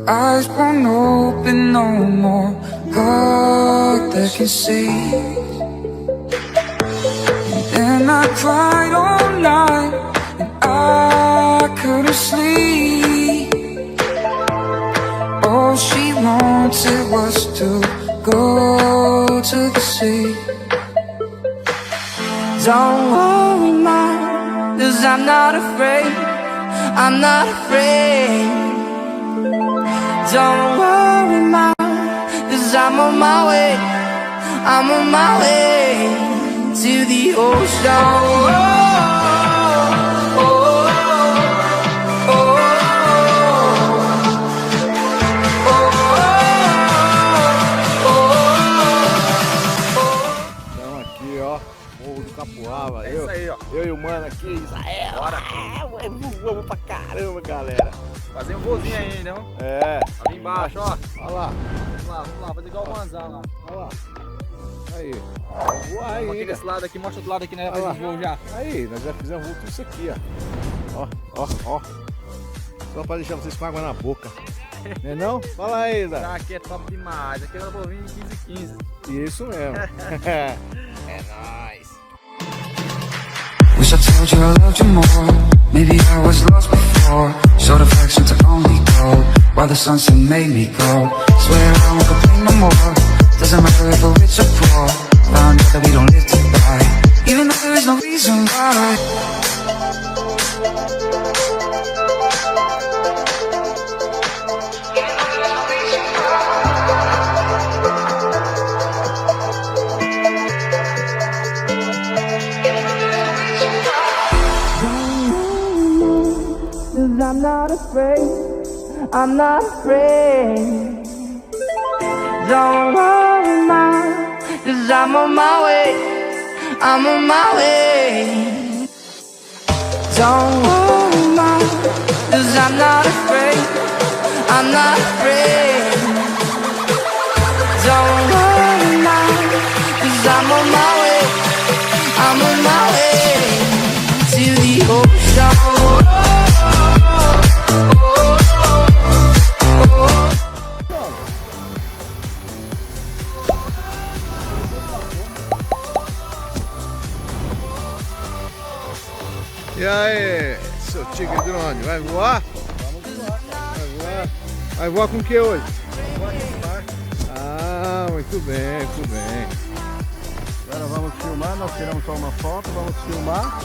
eyes won't open no more. Heart that can see. And then I cried all night, and I couldn't sleep. All she wanted was to go to the sea. Don't worry, ma, 'cause I'm not afraid. I'm not afraid. Don't worry, ma, 'cause I'm on my way. I'm on my way to the ocean. Capoava, É isso aí, ó. Eu e o mano aqui, Israel. Bora. Vamos pra caramba, galera. Fazer um voozinho aí, não? É. Ali embaixo, ó. Olha lá. Vamos lá, fazer igual o Manzão lá. Olha lá. Aí. Vamos aqui desse lado aqui, mostra do lado aqui, né? Olha lá. Voo já. Aí, nós já fizemos tudo isso aqui, ó. Ó. Só pra deixar vocês com água na boca. Não é não? Fala aí, Zé. Tá, aqui é top demais. Aqui é o vovinho de 15. Isso mesmo. É nóis. Wish I told you I loved you more. Maybe I was lost before. Showed affection to only go while the sunset made me go. Swear I won't complain no more. Doesn't matter if we're rich or poor. Found out that we don't live to die, even though there is no reason why. I'm not afraid, I'm not afraid. Don't worry, ma, 'cause I'm on my way, I'm on my way. Don't worry, ma, 'cause I'm not afraid, I'm not afraid. Don't worry, ma, 'cause I'm on my way, I'm on my way to the ocean. E aí, seu Tigre Drone, vai voar? Vamos voar, cara. Vai voar? Vai voar com o que hoje? Vou aqui no mar. Ah, muito bem, muito bem. Agora vamos filmar, nós tiramos só uma foto, vamos filmar.